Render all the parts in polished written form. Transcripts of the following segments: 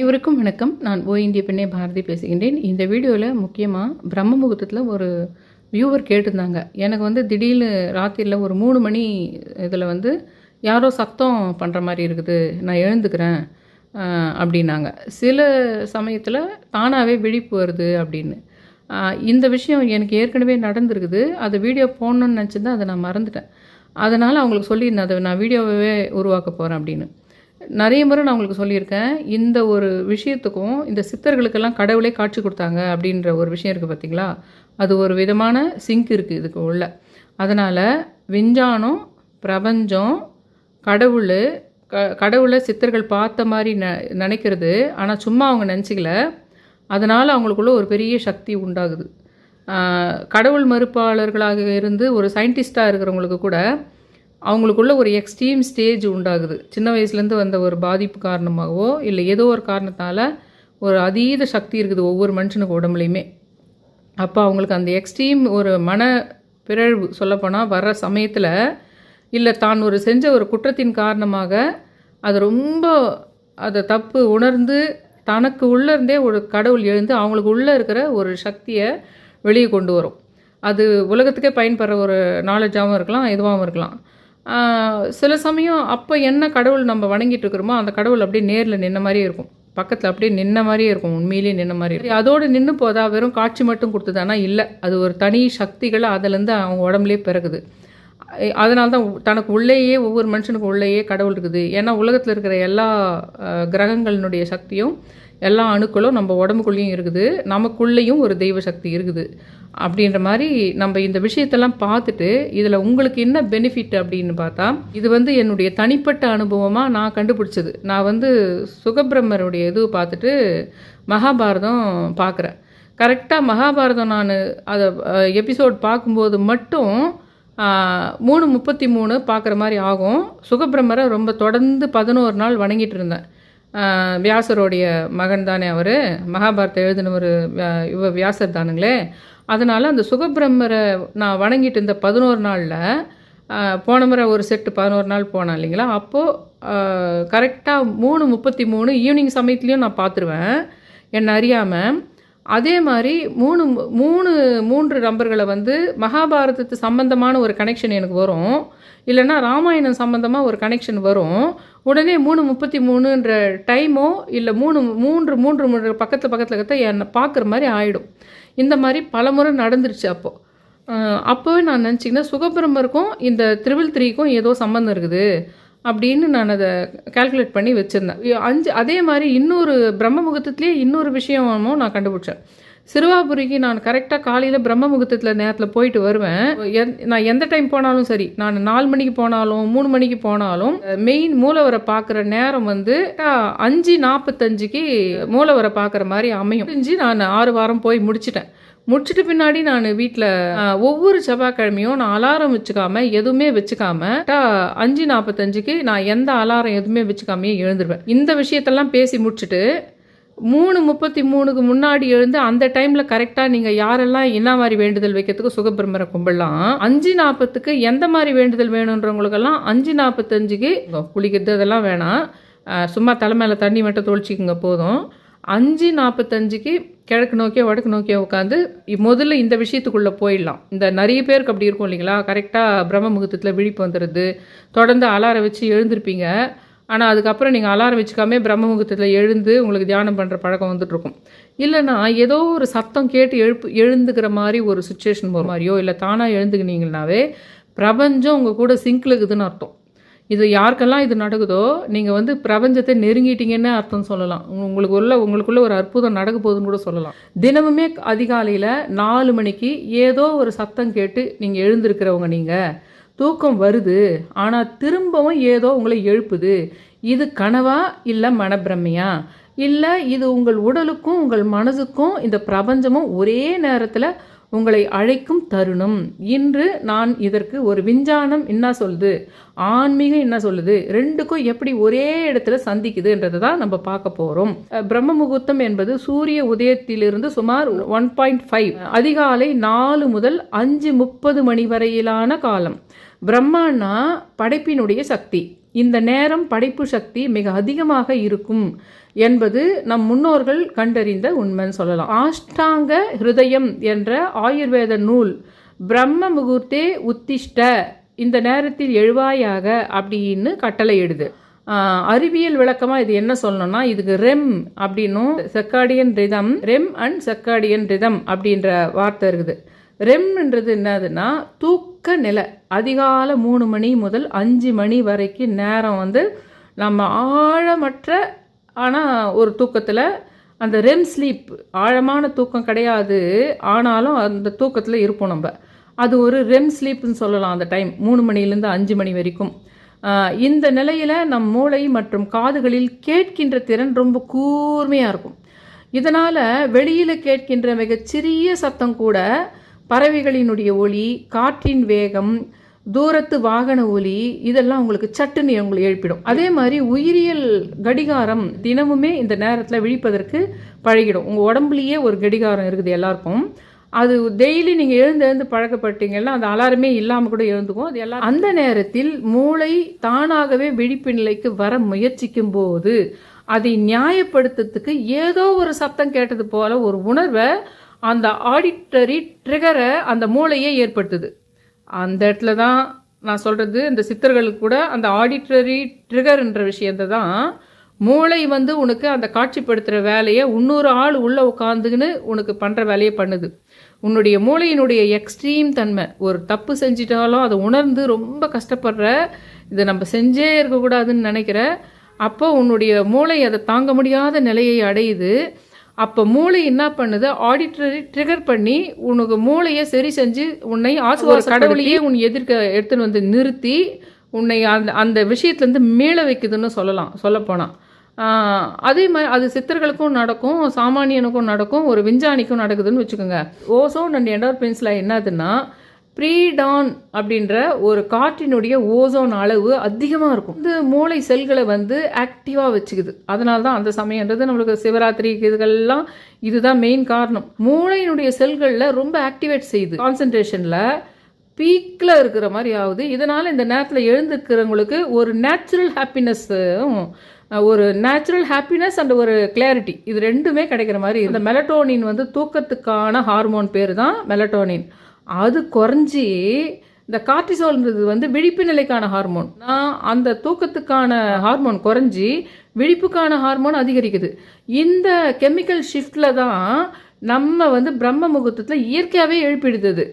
இவருக்கும் வணக்கம். நான் இந்திய பெண்ணே பாரதி பேசுகின்றேன். இந்த வீடியோவில் முக்கியமாக பிரம்ம முகூர்த்தத்தில் ஒரு வியூவர் கேட்டிருந்தாங்க. எனக்கு திடீர்னு ராத்திரியில் ஒரு 3 மணி இதில் யாரோ சத்தம் பண்ணுற மாதிரி இருக்குது, நான் எழுந்துக்கிறேன் அப்படின்னாங்க. சில சமயத்தில் தானாகவே விழிப்பு வருது அப்படின்னு. இந்த விஷயம் எனக்கு ஏற்கனவே நடந்திருக்குது. அது வீடியோ போடணுன்னு நினச்சிருந்தேன், அதை நான் மறந்துட்டேன். அதனால் அவங்களுக்கு சொல்லியிருந்தேன், அதை நான் வீடியோவே உருவாக்க போகிறேன் அப்படின்னு. நிறைய முறை நான் உங்களுக்கு சொல்லியிருக்கேன். இந்த ஒரு விஷயத்துக்கும் இந்த சித்தர்களுக்கெல்லாம் கடவுளே காட்சி கொடுத்தாங்க அப்படின்ற ஒரு விஷயம் இருக்குது பார்த்தீங்களா, அது ஒரு விதமான சிங்க் இருக்குது இதுக்கு உள்ள. அதனால் விஞ்ஞானம், பிரபஞ்சம், கடவுளை சித்தர்கள் பார்த்த மாதிரி நினைக்கிறது. ஆனால் சும்மா அவங்க நினச்சிக்கல, அதனால் அவங்களுக்குள்ள ஒரு பெரிய சக்தி உண்டாகுது. கடவுள் மறுப்பாளர்களாக இருந்து ஒரு சயின்டிஸ்டாக இருக்கிறவங்களுக்கு கூட அவங்களுக்குள்ள ஒரு எக்ஸ்ட்ரீம் ஸ்டேஜ் உண்டாகுது. சின்ன வயசுலேருந்து வந்த ஒரு பாதிப்பு காரணமாகவோ இல்லை ஏதோ ஒரு காரணத்தால் ஒரு அதீத சக்தி இருக்குது ஒவ்வொரு மனுஷனுக்கு உடம்புலையுமே. அப்போ அவங்களுக்கு அந்த எக்ஸ்ட்ரீம் ஒரு மன பிறழ்வு சொல்லப்போனால் வர்ற சமயத்தில், இல்லை தான் செஞ்ச ஒரு குற்றத்தின் காரணமாக அது ரொம்ப அதை தப்பு உணர்ந்து தனக்கு உள்ளேருந்தே ஒரு கடவுள் எழுந்து அவங்களுக்கு உள்ளே இருக்கிற ஒரு சக்தியை வெளியே கொண்டு வரும். அது உலகத்துக்கே பயன்படுற ஒரு நாலேஜாகவும் இருக்கலாம், எதுவாகவும் இருக்கலாம். சில சமயம் அப்போ என்ன கடவுள் நம்ம வணங்கிட்டு இருக்கிறோமோ அந்த கடவுள் அப்படியே நேரில் நின்ன மாதிரியே இருக்கும், பக்கத்தில் அப்படியே நின்ன மாதிரியே இருக்கும், உண்மையிலேயே நின்ன மாதிரி இருக்கும். அதோடு நின்று போதா வெறும் காட்சி மட்டும் கொடுத்ததானா இல்லை, அது ஒரு தனி சக்திகள் அதிலேருந்து அவங்க உடம்புலேயே பிறகுது. அதனால தான் தனக்கு உள்ளேயே ஒவ்வொரு மனுஷனுக்கு உள்ளேயே கடவுள் இருக்குது. ஏன்னா உலகத்தில் இருக்கிற எல்லா கிரகங்களினுடைய சக்தியும் எல்லா அணுக்களும் நம்ம உடம்புக்குள்ளேயும் இருக்குது, நமக்குள்ளேயும் ஒரு தெய்வ சக்தி இருக்குது. அப்படின்ற மாதிரி நம்ம இந்த விஷயத்தெல்லாம் பார்த்துட்டு இதில் உங்களுக்கு என்ன பெனிஃபிட் அப்படின்னு பார்த்தா, இது என்னுடைய தனிப்பட்ட அனுபவமாக நான் கண்டுபிடிச்சது. நான் சுகபிரம்மருடைய இது பார்த்துட்டு மகாபாரதம் பார்க்குறேன். கரெக்டாக மகாபாரதம் நான் அதை எபிசோட் பார்க்கும்போது மட்டும் 3:33 பார்க்குற மாதிரி ஆகும். சுகபிரம்மரை ரொம்ப தொடர்ந்து 11 நாள் வணங்கிட்டு இருந்தேன். வியாசருடைய மகன் தானே அவர், மகாபாரதம் எழுதினவர் வியாசர் தானுங்களே. அதனால் அந்த சுகபிரம்மரை நான் வணங்கிட்டு இருந்த 11 நாளில், போன முறை ஒரு செட்டு 11 நாள் போனேன் இல்லைங்களா, அப்போது கரெக்டாக 3:33 ஈவினிங் சமயத்துலேயும் நான் பார்த்துருவேன் என்னை அறியாமல். அதே மாதிரி 3 நம்பர்களை மகாபாரதத்து சம்பந்தமான ஒரு கனெக்ஷன் எனக்கு வரும், இல்லைன்னா ராமாயணம் சம்மந்தமாக ஒரு கனெக்ஷன் வரும். உடனே 3:33ன்ற டைமோ இல்லை 3 பக்கத்தில் என்னை பார்க்குற மாதிரி ஆகிடும். இந்த மாதிரி பல முறை நடந்துருச்சு. அப்போவே நான் நினச்சிங்கன்னா சுகபிரம்மருக்கும் இந்த 333க்கும் ஏதோ சம்மந்தம் இருக்குது அப்படின்னு நான் அதை கால்குலேட் பண்ணி வச்சுருந்தேன். அதே மாதிரி இன்னொரு பிரம்ம முகூர்த்தத்துலேயே இன்னொரு விஷயமும் நான் கண்டுபிடிச்சேன். சிறுவாபுரிக்கு நான் கரெக்டாக காலையில் பிரம்ம முகூர்த்தத்தில் நேரத்தில் போயிட்டு வருவேன். நான் எந்த டைம் போனாலும் சரி, நான் 4 மணிக்கு போனாலும் 3 மணிக்கு போனாலும் மெயின் மூலவரை பார்க்குற நேரம் 5:45க்கு மூலவரை பார்க்குற மாதிரி அமையும். நான் 6 வாரம் போய் முடிச்சிட்டு பின்னாடி நான் வீட்டில் ஒவ்வொரு செவ்வாய்க்கிழமையும் நான் அலாரம் வச்சுக்காம எதுவுமே வச்சுக்காம 5:45க்கு நான் எந்த அலாரம் எதுவுமே வச்சுக்காமையே எழுந்துருவேன். இந்த விஷயத்தெல்லாம் பேசி முடிச்சுட்டு 3:33க்கு முன்னாடி எழுந்து அந்த டைமில் கரெக்டாக நீங்கள் யாரெல்லாம் என்ன மாதிரி வேண்டுதல் வைக்கிறதுக்கு சுகபிரம்மரை கும்பிடலாம். 5:40க்கு எந்த மாதிரி வேண்டுதல் வேணுன்றவங்களுக்கெல்லாம் 5:45க்கு குளிக்கிறது அதெல்லாம் வேணாம், சும்மா தலைமையில தண்ணி மட்டும் தொளிச்சிக்கோங்க போதும். 5:45க்கு கிழக்கு நோக்கியோ வடக்கு நோக்கியோ உட்காந்து முதல்ல இந்த விஷயத்துக்குள்ளே போயிடலாம். இந்த நிறைய பேருக்கு அப்படி இருக்கும் இல்லைங்களா, கரெக்டாக பிரம்ம முகூர்த்தத்தில் விழிப்பு வந்துடுது, தொடர்ந்து அலாரம் வச்சு எழுந்திருப்பீங்க. ஆனால் அதுக்கப்புறம் நீங்கள் அலாரம் வச்சுக்காமே பிரம்ம முகூர்த்தத்தில் எழுந்து உங்களுக்கு தியானம் பண்ணுற பழக்கம் வந்துட்டுருக்கும். இல்லைன்னா ஏதோ ஒரு சத்தம் கேட்டு எழுந்துக்கிற மாதிரி ஒரு சுச்சுவேஷன் போகிற மாதிரியோ இல்லை தானாக எழுந்துக்கினீங்கன்னாவே பிரபஞ்சம் உங்கள் கூட சிங்கில் இருக்குதுன்னு அர்த்தம். இது யாருக்கெல்லாம் இது நடக்குதோ நீங்கள் பிரபஞ்சத்தை நெருங்கிட்டீங்கன்னு அர்த்தம் சொல்லலாம். உங்களுக்குள்ள ஒரு அற்புதம் நடக்க போகுதுன்னு கூட சொல்லலாம். தினமுமே அதிகாலையில் 4 மணிக்கு ஏதோ ஒரு சத்தம் கேட்டு நீங்கள் எழுந்திருக்கிறவங்க, நீங்கள் தூக்கம் வருது ஆனால் திரும்பவும் ஏதோ உங்களை எழுப்புது, இது கனவா இல்லை மனப்பிரமையா, இல்லை இது உங்கள் உடலுக்கும் உங்கள் மனதுக்கும் இந்த பிரபஞ்சமும் ஒரே நேரத்தில் உங்களை அழைக்கும் தருணம். இன்று நான் இதற்கு ஒரு விஞ்ஞானம் என்ன சொல்லுது, ஆன்மீகம் என்ன சொல்லுது, ரெண்டுக்கும் எப்படி ஒரே இடத்துல சந்திக்குதுன்றதை தான் நம்ம பார்க்க போகிறோம். பிரம்ம முகூர்த்தம் என்பது சூரிய உதயத்திலிருந்து சுமார் 1.5 அதிகாலை 4 முதல் 5:30 மணி வரையிலான காலம். பிரம்மானா படைப்பினுடைய சக்தி. இந்த நேரம் படைப்பு சக்தி மிக அதிகமாக இருக்கும். என்பது நம் முன்னோர்கள் கண்டறிந்த உண்மைன்னு சொல்லலாம். ஆஷ்டாங்க ஹிருதயம் என்ற ஆயுர்வேத நூல் பிரம்ம முகூர்த்தே உத்திஷ்ட, இந்த நேரத்தில் எழுவாயாக அப்படின்னு கட்டளை இடுது. அறிவியல் விளக்கமாக இது என்ன சொல்லணும்னா, இதுக்கு ரெம் அப்படின்னும் செக்காடியன் ரிதம், ரெம் அண்ட் செக்காடியன் ரிதம் அப்படின்ற வார்த்தை இருக்குது. ரெம்ன்றது என்னதுன்னா தூக்க நிலை. அதிகாலை 3 மணி முதல் 5 மணி வரைக்கும் நேரம் வந்து நம்ம ஆழமற்ற ஆனால் ஒரு தூக்கத்தில், அந்த ரெம் ஸ்லீப் ஆழமான தூக்கம் கிடையாது, ஆனாலும் அந்த தூக்கத்தில் இருப்போம் நம்ம. அது ஒரு ரெம் ஸ்லீப்னு சொல்லலாம். அந்த டைம் 3 மணிலேருந்து 5 மணி வரைக்கும். இந்த நிலையில் நம் மூளை மற்றும் காதுகளில் கேட்கின்ற திறன் ரொம்ப கூர்மையாக இருக்கும். இதனால் வெளியில் கேட்கின்ற மிகச்சிறிய சத்தம் கூட, பறவைகளினுடைய ஒலி, காற்றின் வேகம், தூரத்து வாகன ஒலி, இதெல்லாம் உங்களுக்கு சட்டுன்னு உங்களை எழுப்பிடும். அதே மாதிரி உயிரியல் கடிகாரம் தினமுமே இந்த நேரத்தில் விழிப்பதற்கு பழகிடும். உங்கள் உடம்புலையே ஒரு கடிகாரம் இருக்குது எல்லாருக்கும். அது டெய்லி நீங்கள் எழுந்து பழக்கப்பட்டீங்கன்னா அந்த அலாரமே இல்லாமல் கூட எழுந்துக்கும். அது எல்லாம் அந்த நேரத்தில் மூளை தானாகவே விழிப்பு நிலைக்கு வர முயற்சிக்கும் போது அதை நியாயப்படுத்துறதுக்கு ஏதோ ஒரு சத்தம் கேட்டது போல ஒரு உணர்வை அந்த ஆடிட்டரி ட்ரிகரை அந்த மூளையே ஏற்படுத்துது. அந்த இடத்துல தான் நான் சொல்கிறது, இந்த சித்தர்களுக்கு கூட அந்த ஆடிட்டரி ட்ரிகர்ன்ற விஷயத்தை தான் மூளை வந்து உனக்கு அந்த காட்சிப்படுத்துகிற வேலையை இன்னொரு ஆள் உள்ளே உட்காந்துக்கின்னு உனக்கு பண்ணுற வேலையை பண்ணுது. உன்னுடைய மூளையினுடைய எக்ஸ்ட்ரீம் தன்மை, ஒரு தப்பு செஞ்சிட்டாலும் அதை உணர்ந்து ரொம்ப கஷ்டப்படுற, இதை நம்ம செஞ்சே இருக்கக்கூடாதுன்னு நினைக்கிற, அப்போ உன்னுடைய மூளை அதை தாங்க முடியாத நிலையை அடையுது. அப்போ மூளை என்ன பண்ணுது, ஆடிட்டரி ட்ரிகர் பண்ணி உனக்கு மூளையை சரி செஞ்சு உன்னை கடவுளையே உன் எதிர்க்க எடுத்துன்னு வந்து நிறுத்தி உன்னை அந்த விஷயத்துலேருந்து மீள வைக்குதுன்னு சொல்லப்போனால். அதே மாதிரி அது சித்தர்களுக்கும் நடக்கும், சாமானியனுக்கும் நடக்கும், ஒரு விஞ்ஞானிக்கும் நடக்குதுன்னு வச்சுக்கோங்க. ஓசோன் அண்ட் எண்டோர்பின்ஸில் என்னதுன்னா, ப்ரீடான் அப்படின்ற ஒரு காற்றினுடைய ஓசோன் அளவு அதிகமாக இருக்கும். இந்த மூளை செல்களை வந்து ஆக்டிவாக வச்சுக்குது. அதனால தான் அந்த சமயன்றது நம்மளுக்கு சிவராத்திரி இதுகள்லாம் இதுதான் மெயின் காரணம். மூளையினுடைய செல்களில் ரொம்ப ஆக்டிவேட் செய்யுது, கான்சன்ட்ரேஷனில் பீக்கில் இருக்கிற மாதிரி ஆகுது. இதனால் இந்த நேரத்தில் எழுந்துக்கிறவங்களுக்கு ஒரு நேச்சுரல் ஹாப்பினஸ் அண்ட் ஒரு கிளாரிட்டி, இது ரெண்டுமே கிடைக்கிற மாதிரி. இந்த மெலட்டோனின் வந்து தூக்கத்துக்கான ஹார்மோன் பேர் தான் மெலட்டோனின். அது குறைஞ்சி இந்த கார்டிசோல்ன்றது வந்து விழிப்பு நிலைக்கான ஹார்மோன். அந்த தூக்கத்துக்கான ஹார்மோன் குறைஞ்சி விழிப்புக்கான ஹார்மோன் அதிகரிக்குது. இந்த கெமிக்கல் ஷிஃப்டில் தான் நம்ம வந்து பிரம்ம முகூர்த்தத்தில் இயற்கையாகவே எழுப்பிடுது.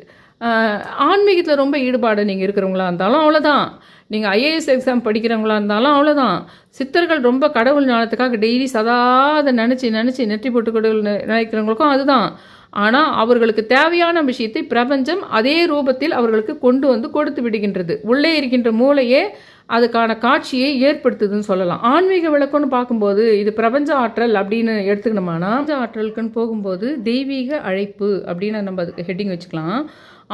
ஆன்மீகத்தில் ரொம்ப ஈடுபாடு நீங்கள் இருக்கிறவங்களா இருந்தாலும் அவ்வளோதான், நீங்கள் ஐஏஎஸ் எக்ஸாம் படிக்கிறவங்களா இருந்தாலும் அவ்வளோதான், சித்தர்கள் ரொம்ப கடவுள் ஞானத்துக்காக டெய்லி சதா அதை நினச்சி நெற்றி போட்டு கடவுள் நினைக்கிறவங்களுக்கும் அதுதான். ஆனால் அவர்களுக்கு தேவையான விஷயத்தை பிரபஞ்சம் அதே ரூபத்தில் அவர்களுக்கு கொண்டு வந்து கொடுத்து விடுகின்றது. உள்ளே இருக்கின்ற மூளையே அதுக்கான காட்சியை ஏற்படுத்துதுன்னு சொல்லலாம். ஆன்மீக விளக்கம்னு பார்க்கும்போது இது பிரபஞ்ச ஆற்றல் அப்படின்னு எடுத்துக்கணுமானா, ஆற்றலுக்குன்னு போகும்போது தெய்வீக அழைப்பு அப்படின்னு நம்ம அதுக்கு ஹெட்டிங் வச்சுக்கலாம்.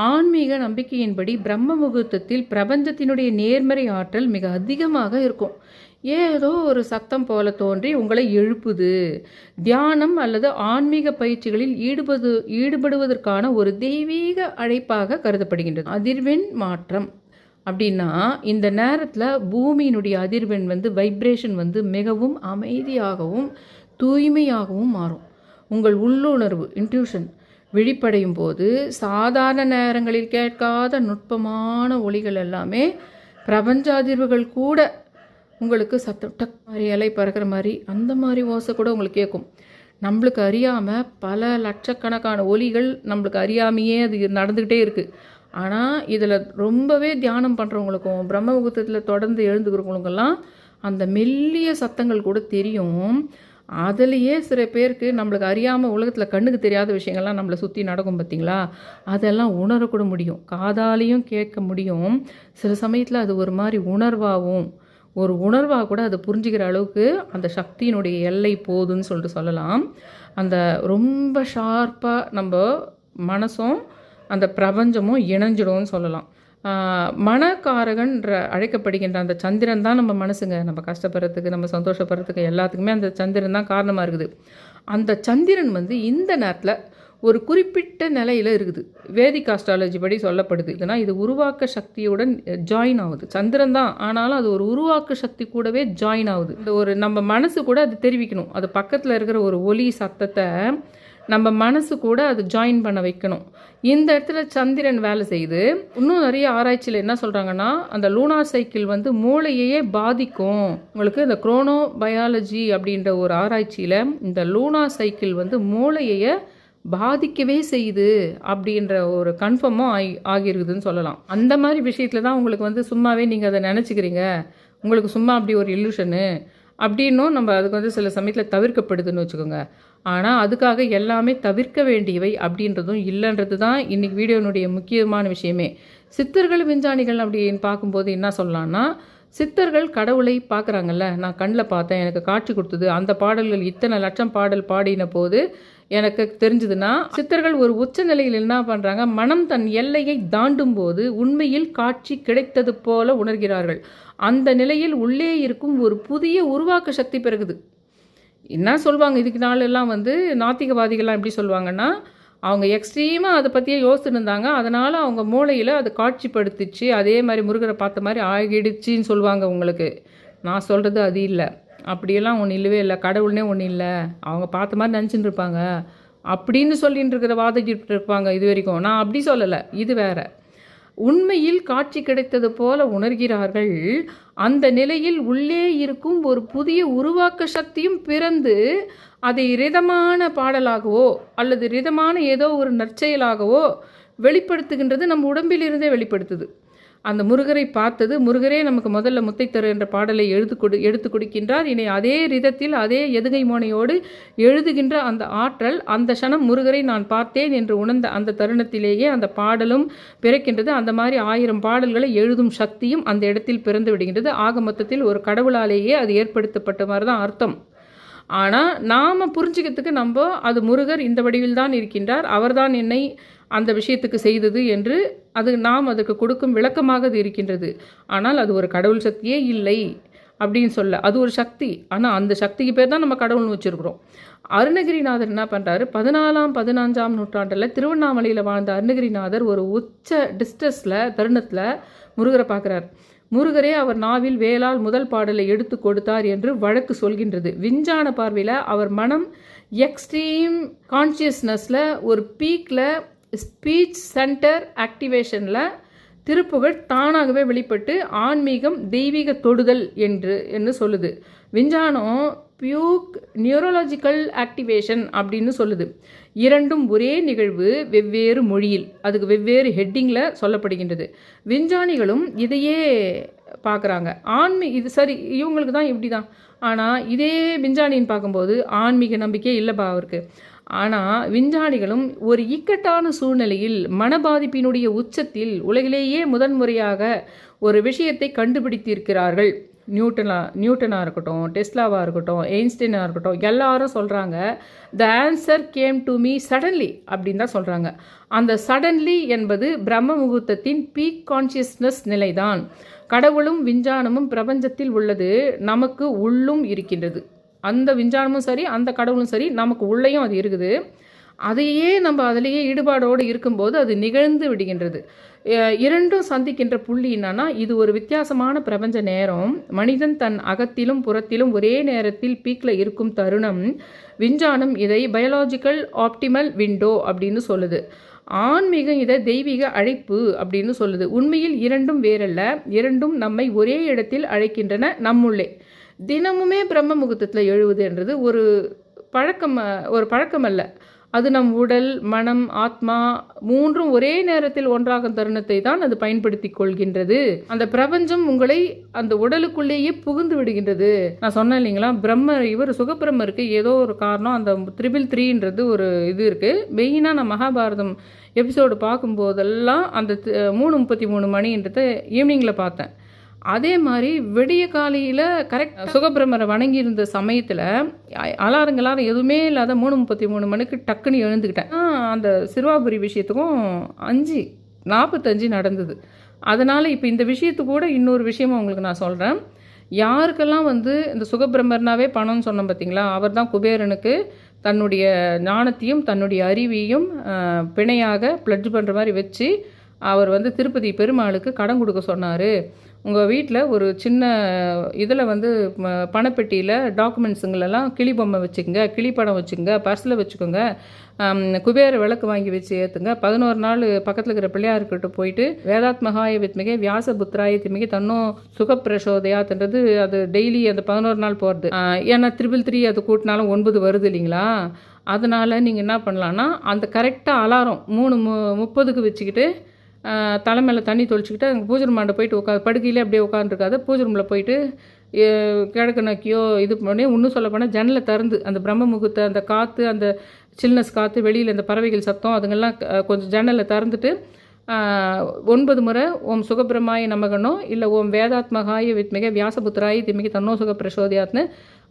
ஆன்மீக நம்பிக்கையின்படி பிரம்ம முகூர்த்தத்தில் பிரபஞ்சத்தினுடைய நேர்மறை ஆற்றல் மிக அதிகமாக இருக்கும். ஏதோ ஒரு சத்தம் போல தோன்றி உங்களை எழுப்புது. தியானம் அல்லது ஆன்மீக பயிற்சிகளில் ஈடுபடுவதற்கான ஒரு தெய்வீக அழைப்பாக கருதப்படுகின்றது. அதிர்வெண் மாற்றம் அப்படின்னா, இந்த நேரத்தில் பூமியினுடைய அதிர்வெண் வந்து வைப்ரேஷன் வந்து மிகவும் அமைதியாகவும் தூய்மையாகவும் மாறும். உங்கள் உள்ளுணர்வு இன்ட்யூஷன் விழிப்படையும் போது சாதாரண நேரங்களில் கேட்காத நுட்பமான ஒலிகள் எல்லாமே, பிரபஞ்ச அதிர்வுகள் கூட உங்களுக்கு சத்தம் டக் மாதிரி இலை பறக்கிற மாதிரி அந்த மாதிரி ஓசை கூட உங்களுக்கு கேட்கும். நம்மளுக்கு அறியாமல் பல லட்சக்கணக்கான ஒலிகள் நம்மளுக்கு அறியாமையே அது நடந்துக்கிட்டே இருக்குது. ஆனால் இதில் ரொம்பவே தியானம் பண்ணுறவங்களுக்கும் பிரம்ம முகூர்த்தத்தில் தொடர்ந்து எழுந்துக்கிறவங்களுக்கெல்லாம் அந்த மெல்லிய சத்தங்கள் கூட தெரியும். அதுலேயே சில பேருக்கு நம்மளுக்கு அறியாமல் உலகத்தில் கண்ணுக்கு தெரியாத விஷயங்கள்லாம் நம்மளை சுற்றி நடக்கும் பார்த்திங்களா, அதெல்லாம் உணரக்கூட முடியும், காதாலையும் கேட்க முடியும். சில சமயத்தில் அது ஒரு மாதிரி ஒரு உணர்வாக கூட அதை புரிஞ்சுக்கிற அளவுக்கு அந்த சக்தியினுடைய எல்லை போதுன்னு சொல்லிட்டு சொல்லலாம். அந்த ரொம்ப ஷார்ப்பாக நம்ம மனசும் அந்த பிரபஞ்சமும் இணைஞ்சிடும்னு சொல்லலாம். மனக்காரகன்ற அழைக்கப்படுகின்ற அந்த சந்திரன் தான் நம்ம மனசுங்க. நம்ம கஷ்டப்படுறதுக்கு, நம்ம சந்தோஷப்படுறதுக்கு எல்லாத்துக்குமே அந்த சந்திரன் தான் காரணமாக இருக்குது. அந்த சந்திரன் வந்து இந்த நேரத்தில் ஒரு குறிப்பிட்ட நிலையில் இருக்குது. வேதிக் ஆஸ்ட்ராலஜி படி சொல்லப்படுது. இது உருவாக்க சக்தியுடன் ஜாயின் ஆகுது. சந்திரன் தான், ஆனாலும் அது ஒரு உருவாக்க சக்தி கூடவே ஜாயின் ஆகுது. இந்த ஒரு நம்ம மனசு கூட அது தெரிவிக்கணும். அது பக்கத்தில் இருக்கிற ஒரு ஒலி சத்தத்தை நம்ம மனசு கூட அது ஜாயின் பண்ண வைக்கணும். இந்த இடத்துல சந்திரன் வேலை செய்யுது. இன்னும் நிறைய ஆராய்ச்சியில் என்ன சொல்கிறாங்கன்னா, அந்த லூனார் சைக்கிள் மூளையையே பாதிக்கும். உங்களுக்கு இந்த குரோனோ பயாலஜி அப்படின்ற ஒரு ஆராய்ச்சியில் இந்த லூனார் சைக்கிள் மூளையையே பாதிக்கவே செய்யுது அப்படின்ற ஒரு கன்ஃபார்மும் ஆகிருக்குதுன்னு சொல்லலாம். அந்த மாதிரி விஷயத்தில் தான் உங்களுக்கு சும்மாவே நீங்கள் அதை நினச்சிக்கிறீங்க, உங்களுக்கு சும்மா அப்படி ஒரு இல்லூஷனு அப்படின்னும் நம்ம அதுக்கு சில சமயத்தில் தவிர்க்கப்படுதுன்னு வச்சுக்கோங்க. ஆனால் அதுக்காக எல்லாமே தவிர்க்க வேண்டியவை அப்படின்றதும் இல்லைன்றது தான் இன்றைக்கி வீடியோனுடைய முக்கியமான விஷயமே. சித்தர்கள் விஞ்ஞானிகள் அப்படின்னு பார்க்கும்போது என்ன சொல்லலாம்னா, சித்தர்கள் கடவுளை பார்க்குறாங்கல்ல, நான் கண்ணில் பார்த்தேன், எனக்கு காட்சி கொடுத்தது, அந்த பாடல்கள் இத்தனை லட்சம் பாடல் பாடின போது எனக்கு தெரிஞ்சதுன்னா, சித்தர்கள் ஒரு உச்ச நிலையில் என்ன பண்ணுறாங்க, மனம் தன் எல்லையை தாண்டும் போது உண்மையில் காட்சி கிடைத்தது போல உணர்கிறார்கள். அந்த நிலையில் உள்ளே இருக்கும் ஒரு புதிய உருவாக்க சக்தி பெருகுது. என்ன சொல்லுவாங்க இதுக்கு நாளெல்லாம் நாத்திகவாதிகள்லாம் எப்படி சொல்லுவாங்கன்னா, அவங்க எக்ஸ்ட்ரீமாக அதை பற்றியே யோசிச்சுட்டு இருந்தாங்க, அதனால் அவங்க மூளையில் அது காட்சிப்படுத்திச்சு, அதே மாதிரி முருகரை பார்த்த மாதிரி ஆகிடுச்சின்னு சொல்லுவாங்க. உங்களுக்கு நான் சொல்கிறது அது இல்லை, அப்படியெல்லாம் ஒன்றும் இல்லவே இல்லை, கடவுள்னே ஒன்றும் இல்லை, அவங்க பார்த்த மாதிரி நினச்சிட்டு இருப்பாங்க அப்படின்னு சொல்லிட்டு இருக்கிற வாதிக்கிட்டு இருப்பாங்க இது வரைக்கும். நான் அப்படி சொல்லலை, இது வேற. உண்மையில் காட்சி கிடைத்தது போல உணர்கிறார்கள். அந்த நிலையில் உள்ளே இருக்கும் ஒரு புதிய உருவாக்க சக்தியும் பிறந்து அதை ரிதமான பாடலாகவோ அல்லது ரிதமான ஏதோ ஒரு நற்செயலாகவோ வெளிப்படுத்துகின்றது. நம்ம உடம்பிலிருந்தே வெளிப்படுத்துது. அந்த முருகரை பார்த்தது, முருகரே நமக்கு முதல்ல முத்தை தரு என்ற பாடலை எடுத்து கொடுக்கின்றார். இனி அதே ரிதத்தில் அதே எதுகை மோனையோடு எழுதுகின்ற அந்த ஆற்றல், அந்த க்ஷணம் முருகரை நான் பார்த்தேன் என்று உணர்ந்த அந்த தருணத்திலேயே அந்த பாடலும் பிறக்கின்றது. அந்த மாதிரி 1000 பாடல்களை எழுதும் சக்தியும் அந்த இடத்தில் பிறந்து விடுகின்றது. ஆக மொத்தத்தில் ஒரு கடவுளாலேயே அது ஏற்படுத்தப்பட்ட மாதிரி தான் அர்த்தம். ஆனால் நாம் புரிஞ்சுக்கிறதுக்கு அது முருகர் இந்த வடிவில் தான் இருக்கின்றார், அவர்தான் என்னை அந்த விஷயத்துக்கு செய்தது என்று நாம் அதுக்கு கொடுக்கும் விளக்கமாக அது இருக்கின்றது. ஆனால் அது ஒரு கடவுள் சக்தியே இல்லை அப்படின்னு சொல்ல, அது ஒரு சக்தி. ஆனால் அந்த சக்திக்கு பேர் தான் நம்ம கடவுள்னு வச்சுருக்கிறோம். அருணகிரிநாதர் என்ன பண்ணுறாரு, 14ஆம் 15ஆம் நூற்றாண்டில் திருவண்ணாமலையில் வாழ்ந்த அருணகிரிநாதர் ஒரு உச்ச டிஸ்ட்ரெஸில் தருணத்தில் முருகரை பார்க்குறார். முருகரே அவர் நாவில் வேளால் முதல் பாடலை எடுத்து கொடுத்தார் என்று வழக்கு சொல்கின்றது. விஞ்ஞான பார்வையில் அவர் மனம் எக்ஸ்ட்ரீம் கான்சியஸ்னஸில் ஒரு பீக்கில் ஸ்பீச் சென்டர் ஆக்டிவேஷனில் திருப்புகழ் தானாகவே வெளிப்பட்டு ஆன்மீகம் தெய்வீக தொடுதல் என்று சொல்லுது. விஞ்ஞானம் பியூக் நியூரலாஜிக்கல் ஆக்டிவேஷன் அப்படின்னு சொல்லுது. இரண்டும் ஒரே நிகழ்வு, வெவ்வேறு மொழியில், அதுக்கு வெவ்வேறு ஹெட்டிங்கில் சொல்லப்படுகின்றது. விஞ்ஞானிகளும் இதையே பார்க்குறாங்க. இது சரி, இவங்களுக்கு தான் இப்படி தான். ஆனால் இதே விஞ்ஞானின்னு பார்க்கும்போது ஆன்மீக நம்பிக்கை இல்லைப்பா அவருக்கு. ஆனால் விஞ்ஞானிகளும் ஒரு இக்கட்டான சூழ்நிலையில் மனபாதிப்பினுடைய உச்சத்தில் உலகிலேயே முதன்முறையாக ஒரு விஷயத்தை கண்டுபிடித்திருக்கிறார்கள். நியூட்டனாக இருக்கட்டும், டெஸ்லாவாக இருக்கட்டும், எயின்ஸ்டைனாக இருக்கட்டும், எல்லாரும் சொல்கிறாங்க the answer came to me suddenly அப்படின்னு தான் சொல்கிறாங்க. அந்த சடன்லி என்பது பிரம்ம முகூர்த்தத்தின் பீக் கான்சியஸ்னஸ் நிலைதான். கடவுளும் விஞ்ஞானமும் பிரபஞ்சத்தில் உள்ளது, நமக்கு உள்ளும் இருக்கின்றது. அந்த விஞ்ஞானமும் சரி, அந்த கடவுளும் சரி, நமக்கு உள்ளேயும் அது இருக்குது. அதையே நம்ம அதிலேயே ஈடுபாடோடு இருக்கும்போது அது நிகழ்ந்து விடுகின்றது. இரண்டும் சந்திக்கின்ற புள்ளி என்னன்னா, இது ஒரு வித்தியாசமான பிரபஞ்ச நேரம். மனிதன் தன் அகத்திலும் புறத்திலும் ஒரே நேரத்தில் பீக்கில் இருக்கும் தருணம். விஞ்ஞானம் இதை பயாலஜிக்கல் ஆப்டிமல் விண்டோ அப்படின்னு சொல்லுது. ஆன்மீகம் இதை தெய்வீக அழைப்பு அப்படின்னு சொல்லுது. உண்மையில் இரண்டும் வேறல்ல, இரண்டும் நம்மை ஒரே இடத்தில் அழைக்கின்றன, நம்முள்ளே. தினமுமே பிரம்ம முகூர்த்தத்தில் எழுவதுன்றது ஒரு பழக்கம் அல்ல. அது நம் உடல், மனம், ஆத்மா மூன்றும் ஒரே நேரத்தில் ஒன்றாகும் தருணத்தை தான் அது பயன்படுத்தி கொள்கின்றது. அந்த பிரபஞ்சம் உங்களை அந்த உடலுக்குள்ளேயே புகுந்து விடுகின்றது. நான் சொன்னேன் இல்லைங்களா, இவர் சுகபிரம்மருக்கு ஏதோ ஒரு காரணம், அந்த 333 ஒரு இது இருக்குது. மெயினாக நான் மகாபாரதம் எபிசோடு பார்க்கும்போதெல்லாம் அந்த 3:33 மணின்றதை ஈவினிங்கில் பார்த்தேன். அதே மாதிரி விடிய காலையில் கரெக்ட் சுகபிரமரை வணங்கியிருந்த சமயத்தில் அலாரங்களாம் எதுவுமே இல்லாத 3:33 மணிக்கு டக்குன்னு எழுந்துக்கிட்டேன். அந்த சிறுவாபுரி விஷயத்துக்கும் 5:45 நடந்தது. அதனால் இப்போ இந்த விஷயத்து கூட இன்னொரு விஷயமும் உங்களுக்கு நான் சொல்கிறேன். யாருக்கெல்லாம் வந்து இந்த சுகபிரம்மர்னாவே பணம்னு சொன்னோம் பார்த்தீங்களா, அவர் தான் குபேரனுக்கு தன்னுடைய ஞானத்தையும் தன்னுடைய அறிவையும் பிணையாக ப்ளட்ஜ் பண்ணுற மாதிரி வச்சு அவர் வந்து திருப்பதி பெருமாளுக்கு கடன் கொடுக்க சொன்னார். உங்கள் வீட்டில் ஒரு சின்ன இதில் வந்து பணப்பெட்டியில் டாக்குமெண்ட்ஸுங்களெல்லாம் கிளி பொம்மை வச்சுக்கோங்க, கிளி படம் வச்சுக்கோங்க, பர்ஸில் வச்சுக்கோங்க, குபேர விளக்கு வாங்கி வச்சு ஏற்றுங்க. 11 நாள் பக்கத்தில் இருக்கிற பிள்ளையார்கிட்ட போயிட்டு வேதாத்மகாய வித்மிகை வியாசபுத்திராய திமிகை தன்னோ சுகப்பிரசோதயாத்துன்றது அது டெய்லி அந்த 11 நாள் போகிறது. ஏன்னா 333 அது கூட்டினாலும் 9 வருது இல்லைங்களா. அதனால் நீங்கள் என்ன பண்ணலான்னா அந்த கரெக்டாக அலாரம் 3:30க்கு வச்சுக்கிட்டு தலை மேலே தண்ணி தொளிச்சிக்கிட்டு அங்கே பூஜை ரூமாண்ட போயிட்டு படுக்கையிலே அப்படியே உட்காந்துருக்காது. பூஜை ரூமில் போயிட்டு கிழக்கு நோக்கியோ இது பண்ணி இன்னும் சொல்ல போனால் ஜன்னலை திறந்து அந்த பிரம்ம முகூர்த்த அந்த காற்று அந்த சில்னஸ் காற்று வெளியில் இந்த பறவைகள் சத்தம் அதுங்கெல்லாம் கொஞ்சம் ஜன்னலை திறந்துட்டு 9 முறை ஓம் சுகபிரமாய நமகனோ இல்லை ஓம் வேதாத்மகாய வித்மிகை வியாசபுத்திராய திமிகை தன்னோ சுக பிரசோதியாத்னு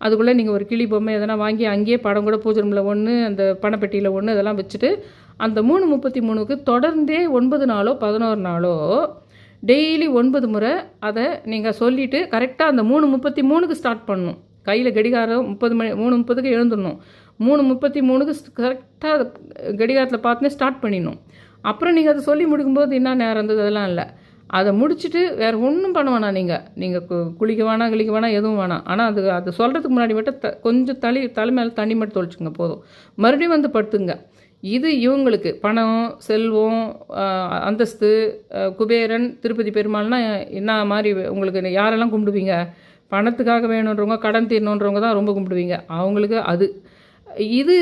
அதுக்குள்ளே நீங்கள் ஒரு கிளி பொம்மை எதனா வாங்கி அங்கேயே படம் கூட பூஜை ரூமில் ஒன்று அந்த பணப்பெட்டியில் ஒன்று இதெல்லாம் வச்சுட்டு அந்த 3:33க்கு தொடர்ந்தே 9 நாளோ 11 நாளோ டெய்லி 9 முறை அதை நீங்கள் சொல்லிவிட்டு கரெக்டாக அந்த 3:33க்கு ஸ்டார்ட் பண்ணணும். கையில் கடிகாரம் 3:30க்கு எழுந்துடணும். 3:33க்கு கரெக்டாக கடிகாரத்தில் பார்த்துனே ஸ்டார்ட் பண்ணிடணும். அப்புறம் நீங்கள் அதை சொல்லி முடிக்கும்போது என்ன நேரம் இருந்தது அதெல்லாம் இல்லை. அதை முடிச்சுட்டு வேறு ஒன்றும் பண்ண வேணாம். நீங்கள் குளிக்க வேணாம் கிளிக்க வேணாம் எதுவும் வேணாம். ஆனால் அது சொல்கிறதுக்கு முன்னாடி மட்டும் கொஞ்சம் தலை மேலே தண்ணி மட்டும் தொளிச்சுங்க போதும். மறுபடியும் வந்து படுத்துங்க. இது இவங்களுக்கு பணம் செல்வம் அந்தஸ்து குபேரன் திருப்பதி பெருமாள்னா என்ன மாதிரி உங்களுக்கு யாரெல்லாம் கும்பிடுவீங்க? பணத்துக்காக வேணுன்றவங்க கடன் தீரணுன்றவங்க தான் ரொம்ப கும்பிடுவீங்க. அவங்களுக்கு அது இது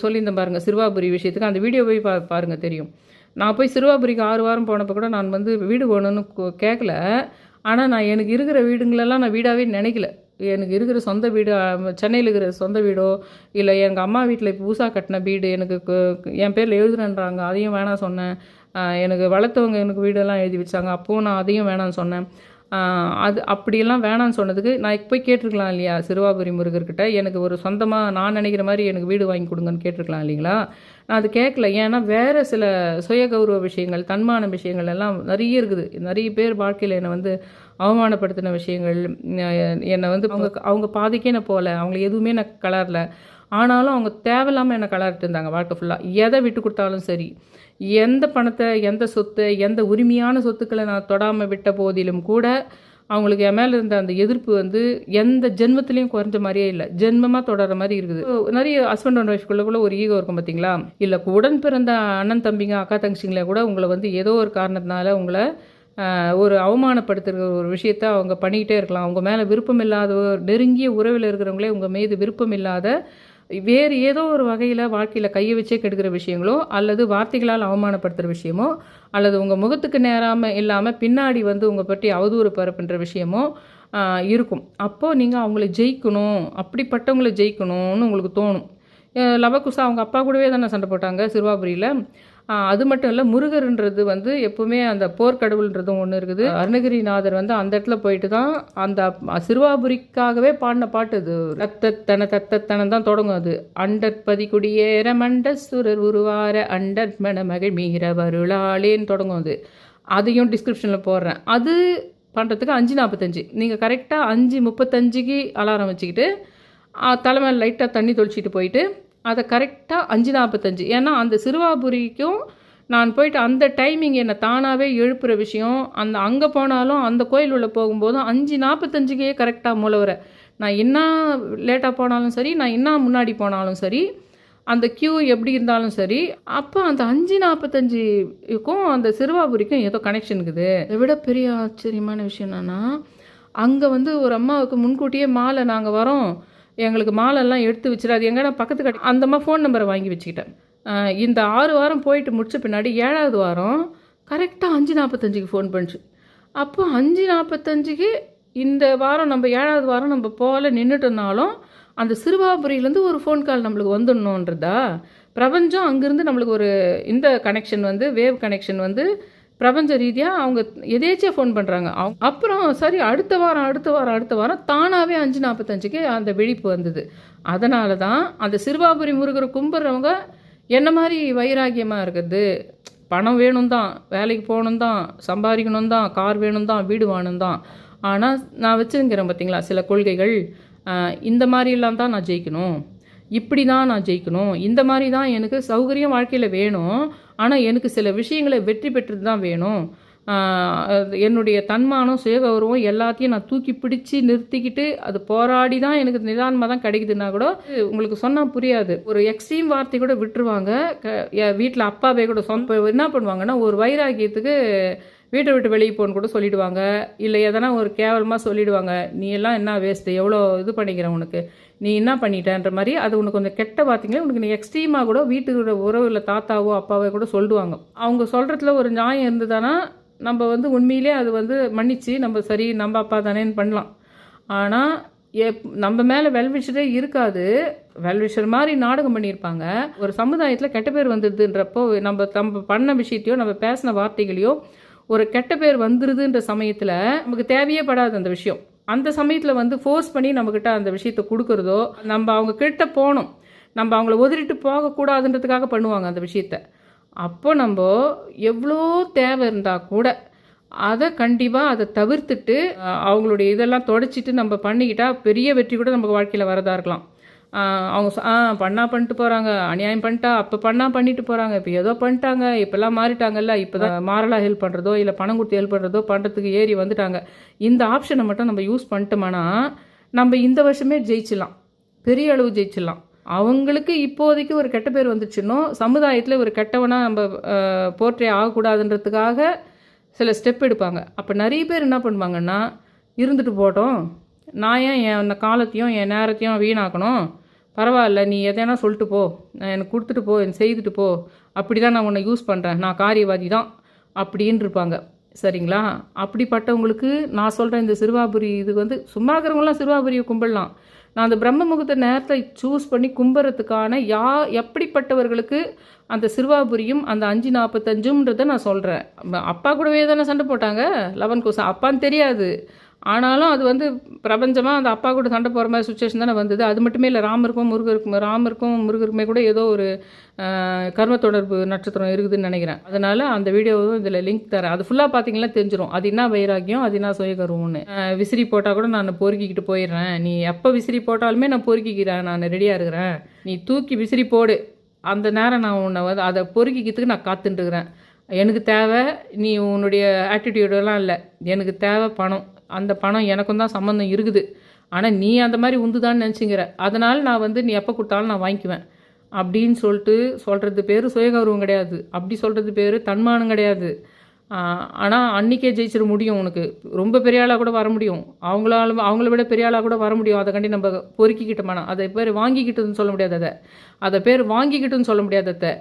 சொல்லியிருந்தேன் பாருங்கள் சிறுவாபுரி விஷயத்துக்கு. அந்த வீடியோ போய் பாருங்கள் தெரியும். நான் போய் சிறுவாபுரிக்கு 6 வாரம் போனப்போ கூட நான் வந்து வீடு போகணுன்னு கேட்கல. ஆனால் நான் எனக்கு இருக்கிற வீடுங்களெல்லாம் நான் வீடாகவே நினைக்கல. எனக்கு இருக்கிற சொந்த வீடு சென்னையில் இருக்கிற சொந்த வீடோ இல்லை எங்கள் அம்மா வீட்டில் இப்போ புதுசாக கட்டின வீடு எனக்கு என் பேரில் எழுதுறேன்றாங்க, அதையும் வேணாம் சொன்னேன். எனக்கு வளர்த்தவங்க எனக்கு வீடெல்லாம் எழுதி வச்சாங்க, அப்போது நான் அதையும் வேணாம்னு சொன்னேன். அது அப்படியெல்லாம் வேணான்னு சொன்னதுக்கு நான் போய் கேட்டிருக்கலாம் இல்லையா சிறுவாபுரி முருகர்கிட்ட, எனக்கு ஒரு சொந்தமாக நான் நினைக்கிற மாதிரி எனக்கு வீடு வாங்கி கொடுங்கன்னு கேட்டிருக்கலாம் இல்லைங்களா. நான் அது கேட்கல. ஏன்னா வேறு சில சுய கௌரவ விஷயங்கள் தன்மான விஷயங்கள் எல்லாம் நிறைய இருக்குது. நிறைய பேர் வாழ்க்கையில் என்னை வந்து அவமானப்படுத்தின விஷயங்கள், என்னை வந்து அவங்க பாதிக்கே நான் போகல, அவங்கள எதுவுமே நான் கலரல. ஆனாலும் அவங்க தேவையில்லாமல் என்னை கலரிட்டு இருந்தாங்க வாழ்க்கை ஃபுல்லாக. எதை விட்டு கொடுத்தாலும் சரி, எந்த பணத்தை எந்த சொத்தை எந்த உரிமையான சொத்துக்களை நான் தொடாமல் விட்ட போதிலும் கூட அவங்களுக்கு என் மேலே இருந்த அந்த எதிர்ப்பு வந்து எந்த ஜென்மத்திலையும் குறைஞ்ச மாதிரியே இல்லை, ஜென்மமாக தொடர மாதிரி இருக்குது. நிறைய ஹஸ்பண்ட் அண்ட் ஒய்ஃப்குள்ளே ஒரு ஈகோ இருக்கும் பார்த்தீங்களா. இல்லை உடன் பிறந்த அண்ணன் தம்பிங்க அக்கா தங்கச்சிங்களே கூட உங்களை வந்து ஏதோ ஒரு காரணத்தினால உங்களை ஒரு அவமானப்படுத்துகிற ஒரு விஷயத்த அவங்க பண்ணிக்கிட்டே இருக்கலாம். அவங்க மேலே விருப்பம் இல்லாத நெருங்கிய உறவில் இருக்கிறவங்களே உங்கள் மீது விருப்பம் இல்லாத வேறு ஏதோ ஒரு வகையில் வாழ்க்கையில் கையை வச்சே கெடுக்கிற விஷயங்களோ அல்லது வார்த்தைகளால் அவமானப்படுத்துகிற விஷயமோ அல்லது உங்கள் முகத்துக்கு நேராமல் இல்லாமல் பின்னாடி வந்து உங்கள் பற்றி அவதூறு பரப்புன்ற விஷயமோ இருக்கும். அப்போது நீங்கள் அவங்கள ஜெயிக்கணும், அப்படிப்பட்டவங்களை ஜெயிக்கணும்னு உங்களுக்கு தோணும். லவகுசா அவங்க அப்பா கூடவே தானே சண்டை போட்டாங்க சிறுவாபுரியில். அது மட்டும் இல்லை, முருகர்ன்றது வந்து எப்பவுமே அந்த போர்க்கடவுள்ன்றதும் ஒன்று இருக்குது. அருணகிரிநாதர் வந்து அந்த இடத்துல போயிட்டு தான் அந்த சிறுவாபுரிக்காகவே பாடின பாட்டு அது. தத்தத்தனம் தான் தொடங்கும். அது அண்டற்பதி குடியேற மண்டசுரர் உருவார அண்டர் மணமகள் மீற வருளாளேன்னு தொடங்கும். அதையும் டிஸ்கிரிப்ஷனில் போடுறேன். அது பண்ணுறதுக்கு 5:45 நீங்கள் கரெக்டாக 5:35க்கு அலாரம் வச்சுக்கிட்டு தலைமையில் லைட்டாக தண்ணி தொளிச்சிட்டு போயிட்டு அதை கரெக்டாக 5:45, ஏன்னா அந்த சிறுவாபுரிக்கும் நான் போயிட்டு அந்த டைமிங் என்னை தானாகவே எழுப்புகிற விஷயம். அங்கே போனாலும் அந்த கோயில் உள்ள போகும்போதும் 5:45க்கே கரெக்டாக மூலவரை நான் என்ன லேட்டாக போனாலும் சரி, நான் என்ன முன்னாடி போனாலும் சரி, அந்த க்யூ எப்படி இருந்தாலும் சரி, அப்போ அந்த 5:45க்கும் அந்த சிறுவாபுரிக்கும் ஏதோ கனெக்ஷன் இருக்குது. இதை விட பெரிய ஆச்சரியமான விஷயம் என்னன்னா, அங்கே வந்து ஒரு அம்மாவுக்கு முன்கூட்டியே மாலை நாங்கள் வரோம், எங்களுக்கு மாலெல்லாம் எடுத்து வச்சுட்டு அது எங்கன்னா பக்கத்து கடை அந்த மாதிரி ஃபோன் நம்பரை வாங்கி வச்சுக்கிட்டேன். இந்த 6 வாரம் போயிட்டு முடிச்ச பின்னாடி 7வது வாரம் கரெக்டாக 5:45க்கு ஃபோன் பண்ணிச்சு. அப்போ 5:45க்கு இந்த வாரம் நம்ம 7வது வாரம் நம்ம போகல நின்றுட்டோம்னாலும் அந்த சிறுவாபுரியிலேருந்து ஒரு ஃபோன் கால் நம்மளுக்கு வந்துடணுன்றதா பிரபஞ்சம். அங்கேருந்து நம்மளுக்கு ஒரு இந்த கனெக்ஷன் வந்து வேவ் கனெக்ஷன் வந்து பிரபஞ்ச ரீதியாக அவங்க எதேச்சியாக ஃபோன் பண்ணுறாங்க. அப்புறம் சரி அடுத்த வாரம் தானாகவே 5:45க்கு அந்த விழிப்பு வந்தது. அதனால தான் அந்த சிறுவாபுரி முருகரை கும்பிட்றவங்க என்ன மாதிரி வைராகியமாக இருக்குது. பணம் வேணும் தான், வேலைக்கு போகணும் தான், சம்பாதிக்கணும் தான், கார் வேணும் தான், வீடு வேணும் தான், ஆனால் நான் வச்சுருக்கிறேன் பார்த்தீங்களா சில கொள்கைகள், இந்த மாதிரிலாம் தான் நான் ஜெயிக்கணும், இப்படி தான் நான் ஜெயிக்கணும், இந்த மாதிரி தான் எனக்கு சௌகரியம் வாழ்க்கையில் வேணும், ஆனால் எனக்கு சில விஷயங்களை வெற்றி பெற்றது தான் வேணும், என்னுடைய தன்மானம் சுயகௌரவம் எல்லாத்தையும் நான் தூக்கி பிடிச்சி நிறுத்திக்கிட்டு அது போராடி தான் எனக்கு நிதானமாக தான் கிடைக்குதுன்னா கூட உங்களுக்கு சொன்னால் புரியாது. ஒரு எக்ஸ்ட்ரீம் வார்த்தை கூட விட்டுருவாங்க. வீட்டில் அப்பாவே கூட என்ன பண்ணுவாங்கன்னா, ஒரு வைராக்கியத்துக்கு வீட்டை விட்டு வெளியே போன்னு கூட சொல்லிவிடுவாங்க. இல்லை எதனா ஒரு கேவலமாக சொல்லிவிடுவாங்க, நீ எல்லாம் என்ன வேஸ்ட்டு, எவ்வளோ இது பண்ணிக்கிறேன் உனக்கு, நீ என்ன பண்ணிட்டேன்ற மாதிரி. அது உனக்கு கொஞ்சம் கெட்ட பார்த்தீங்களே, உனக்கு நீ எக்ஸ்ட்ரீமாக கூட வீட்டுக்கு உறவு இல்லை தாத்தாவோ அப்பாவோ கூட சொல்லிடுவாங்க. அவங்க சொல்கிறதுல ஒரு நியாயம் இருந்ததுன்னா நம்ம உண்மையிலே அது மன்னிச்சு நம்ம சரி நம்ம அப்பா தானேன்னு பண்ணலாம். ஆனால் நம்ம மேலே வெல்விஷரே இருக்காது, வெல்விஷர் மாதிரி நாடகம் பண்ணியிருப்பாங்க. ஒரு சமுதாயத்தில் கெட்ட பேர் வந்துடுதுன்றப்போ நம்ம பண்ண விஷயத்தையோ நம்ம பேசின வார்த்தைகளையோ ஒரு கெட்ட பேர் வந்துடுதுன்ற சமயத்தில் நமக்கு தேவையே படாது அந்த விஷயம். அந்த சமயத்தில் ஃபோர்ஸ் பண்ணி நம்மக்கிட்ட அந்த விஷயத்தை கொடுக்குறதோ, நம்ம அவங்க கிட்ட போகணும், நம்ம அவங்கள உதறிட்டு போகக்கூடாதுன்றதுக்காக பண்ணுவாங்க அந்த விஷயத்த. அப்போ நம்ம எவ்வளோ தேவை இருந்தால் கூட அதை கண்டிப்பாக அதை தவிர்த்துட்டு அவங்களுடைய இதெல்லாம் தொடச்சிட்டு நம்ம பண்ணிக்கிட்டால் பெரிய வெற்றி கூட நமக்கு வாழ்க்கையில் வரதா இருக்கலாம். அவங்க பண்ணிட்டு போகிறாங்க, அநியாயம் பண்ணிட்டா, அப்போ பண்ணிட்டு போகிறாங்க, இப்போ ஏதோ பண்ணிட்டாங்க, இப்போல்லாம் மாறிட்டாங்கல்ல, இப்போ தான் மாரலாக ஹெல்ப் பண்ணுறதோ இல்லை பணம் கொடுத்து ஹெல்ப் பண்ணுறதோ பண்ணுறதுக்கு ஏறி வந்துட்டாங்க. இந்த ஆப்ஷனை மட்டும் நம்ம யூஸ் பண்ணிட்டோம்னா நம்ம இந்த வருஷமே ஜெயிச்சிடலாம், பெரிய அளவு ஜெயிச்சிடலாம். அவங்களுக்கு இப்போதைக்கு ஒரு கெட்ட பேர் வந்துச்சுன்னோ சமுதாயத்தில் ஒரு கெட்டவனாக நம்ம போர்ட்ரே ஆகக்கூடாதுன்றதுக்காக சில ஸ்டெப் எடுப்பாங்க. அப்போ நிறைய பேர் என்ன பண்ணுவாங்கன்னா, இருந்துட்டு போட்டோம், நான் ஏன் என் காலத்தையும் என் நேரத்தையும் வீணாக்கணும், பரவாயில்ல நீ எதனா சொல்லிட்டு போ, எனக்கு கொடுத்துட்டு போ, எனக்கு செய்துட்டு போ, அப்படி தான் நான் உன்னை யூஸ் பண்ணுறேன், நான் காரியவாதி தான் அப்படின்னு இருப்பாங்க. சரிங்களா? அப்படிப்பட்டவங்களுக்கு நான் சொல்கிறேன், இந்த சிறுவாபுரி இது சும்மா இருக்கிறவங்களாம் சிறுவாபுரியை கும்பிடலாம். நான் அந்த பிரம்ம முகூர்த்த நேரத்தை சூஸ் பண்ணி கும்புறதுக்கான எப்படிப்பட்டவர்களுக்கு அந்த சிறுவாபுரியும் அந்த 5:45ன்றதை நான் சொல்கிறேன். அப்பா கூடவே தானே சண்டை போட்டாங்க 11 கோசம், அப்பான்னு தெரியாது, ஆனாலும் அது பிரபஞ்சமாக அந்த அப்பா கூட சண்டை போகிற மாதிரி சுச்சுவேஷன் தானே வந்தது. அது மட்டுமே இல்லை, ராமருக்கும் முருகருக்குமே கூட ஏதோ ஒரு கர்ம தொடர்பு நட்சத்திரம் இருக்குதுன்னு நினைக்கிறேன். அதனால் அந்த வீடியோவும் இதில் லிங்க் தரேன், அது ஃபுல்லாக பார்த்தீங்கன்னா தெரிஞ்சிடும் அது என்ன வைராக்கியம், அது என்ன சுயகருவம்னு. விசிறி போட்டால் கூட நான் பொறுக்கிக்கிட்டு போயிடுறேன், நீ எப்போ விசிறி போட்டாலுமே நான் பொறுக்கிக்கிறேன், நான் ரெடியாக இருக்கிறேன், நீ தூக்கி விசிறி போடு, அந்த நேரம் நான் உன்னை அதை பொறுக்கிக்கிறதுக்கு நான் காத்துட்டுருக்கிறேன். எனக்கு தேவை நீ உன்னுடைய ஆட்டிடியூடெல்லாம் இல்லை, எனக்கு தேவை பணம், அந்த பணம் எனக்கும் தான் சம்மந்தம் இருக்குது, ஆனால் நீ அந்த மாதிரி உந்துதான்னு நினச்சிங்கிற, அதனால் நான் நீ எப்போ கொடுத்தாலும் நான் வாங்கிக்குவேன் அப்படின்னு சொல்கிறது பேர் சுயகௌரவம் கிடையாது, அப்படி சொல்கிறது பேர் தன்மானம் கிடையாது. ஆனால் அன்றைக்கே ஜெயிச்சிட முடியும், உனக்கு ரொம்ப பெரிய ஆளாக கூட வர முடியும், அவங்கள விட பெரிய ஆளாக கூட வர முடியும். அதை கண்டி நம்ம பொறுக்கிக்கிட்டோம்னா அதை பேர் வாங்கிக்கிட்டுன்னு சொல்ல முடியாது, அதை பேர் வாங்கிக்கிட்டுன்னு சொல்ல முடியாது,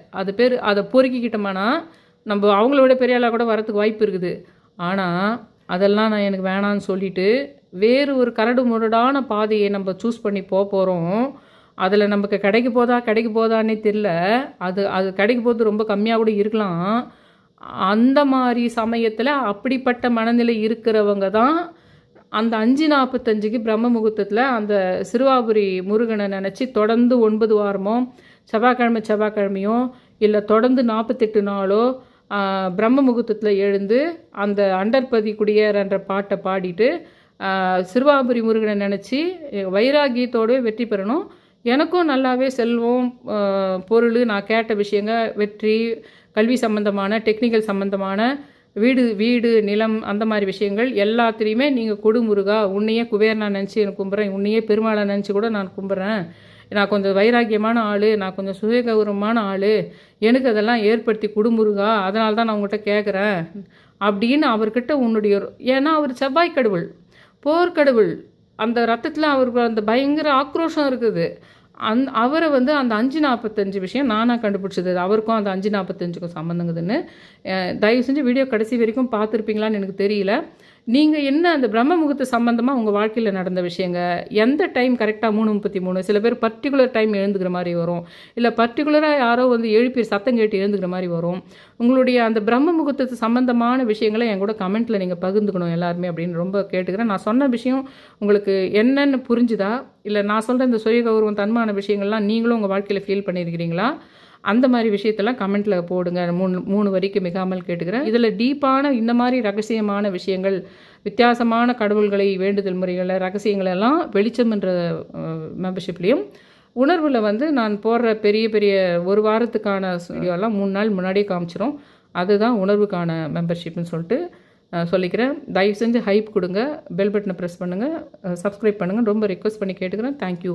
அதை பொறுக்கிக்கிட்டோம்னா நம்ம அவங்கள விட பெரிய ஆளாக கூட வரத்துக்கு வாய்ப்பு இருக்குது. ஆனால் அதெல்லாம் நான் எனக்கு வேணான்னு சொல்லிவிட்டு வேறு ஒரு கரடு முரடான பாதையை நம்ம சூஸ் பண்ணி போகிறோம். அதில் நமக்கு கிடைக்க போதான்னே தெரியல, அது கிடைக்க போது ரொம்ப கம்மியாக கூட இருக்கலாம். அந்த மாதிரி சமயத்தில் அப்படிப்பட்ட மனநிலை இருக்கிறவங்க தான் அந்த 5:45க்கு பிரம்ம முகூர்த்தத்தில் அந்த சிறுவாபுரி முருகனை நினச்சி தொடர்ந்து 9 வாரமோ செவ்வாய்க்கிழமையோ இல்லை தொடர்ந்து 48 நாளோ பிரம்ம முகூர்த்தத்தில் எழுந்து அந்த அண்டர்பதி குடியேறன்ற பாட்டை பாடிட்டு சிறுவாபுரி முருகனை நினச்சி வைராகியத்தோடு வெற்றி பெறணும். எனக்கும் நல்லாவே செல்வம், பொருள், நான் கேட்ட விஷயங்கள், வெற்றி, கல்வி சம்பந்தமான, டெக்னிக்கல் சம்பந்தமான, வீடு நிலம், அந்த மாதிரி விஷயங்கள் எல்லாத்துலேயுமே நீங்கள் கொடு முருகா, உன்னையே குபேரனா நினச்சி எனக்கு கும்பிட்றேன், உன்னையே பெருமாளை நினச்சி கூட நான் கும்பிட்றேன், நான் கொஞ்சம் வைராக்கியமான ஆள், நான் கொஞ்சம் சுயகௌரவமான ஆள், எனக்கு அதெல்லாம் ஏற்படுத்தி குடுமுருகா, அதனால தான் நான் உங்கள்கிட்ட கேட்குறேன் அப்படின்னு அவர்கிட்ட உன்னுடைய, ஏன்னா அவர் செவ்வாய் கடவுள், போர்க்கடவுள், அந்த ரத்தத்தில் அவருக்கு அந்த பயங்கர ஆக்ரோஷம் இருக்குது. அவரை அந்த 5:45 விஷயம் நானாக கண்டுபிடிச்சது, அவருக்கும் அந்த 5:45க்கும் சம்மந்தங்குதுன்னு. தயவு செஞ்சு வீடியோ கடைசி வரைக்கும் பார்த்துருப்பீங்களான்னு எனக்கு தெரியல. நீங்கள் என்ன அந்த பிரம்ம முகூர்த்த சம்மந்தமாக உங்கள் வாழ்க்கையில் நடந்த விஷயங்க, எந்த டைம் கரெக்டாக 3:33, சில பேர் பர்டிகுலர் டைம் எழுந்துக்கிற மாதிரி வரும், இல்லை பர்டிகுலராக யாரோ எழுப்பி சத்தம் கேட்டு எழுந்துக்கிற மாதிரி வரும். உங்களுடைய அந்த பிரம்ம முகூர்த்தத்து சம்மந்தமான விஷயங்களை என் கூட கமெண்ட்டில் நீங்கள் பகிர்ந்துக்கணும் எல்லாருமே அப்படின்னு ரொம்ப கேட்டுக்கிறேன். நான் சொன்ன விஷயம் உங்களுக்கு என்னென்னு புரிஞ்சுதா, இல்லை நான் சொல்கிற இந்த சுய கௌரவம் தன்மான விஷயங்கள்லாம் நீங்களும் உங்கள் வாழ்க்கையில் ஃபீல் பண்ணியிருக்கிறீங்களா, அந்த மாதிரி விஷயத்தெல்லாம் கமெண்ட்டில் போடுங்க. 3 வரிக்கு மிகாமல் கேட்டுக்கிறேன். இதில் டீப்பான இந்த மாதிரி ரகசியமான விஷயங்கள், வித்தியாசமான கடவுள்களை வேண்டுதல் முறைகளை ரகசியங்களெல்லாம் வெளிச்சம்ன்ற மெம்பர்ஷிப்லேயும், உணர்வில் வந்து நான் போடுற பெரிய பெரிய ஒரு வாரத்துக்கான வீடியோலாம் 3 நாள் முன்னாடியே காமிச்சிரும். அதுதான் உணர்வுக்கான மெம்பர்ஷிப்னு சொல்லிட்டு சொல்லிக்கிறேன். தயவு செஞ்சு ஹைப் கொடுங்க, பெல் பட்டனை ப்ரெஸ் பண்ணுங்கள், சப்ஸ்கிரைப் பண்ணுங்கள். ரொம்ப ரிக்வெஸ்ட் பண்ணி கேட்டுக்கிறேன். தேங்க்யூ.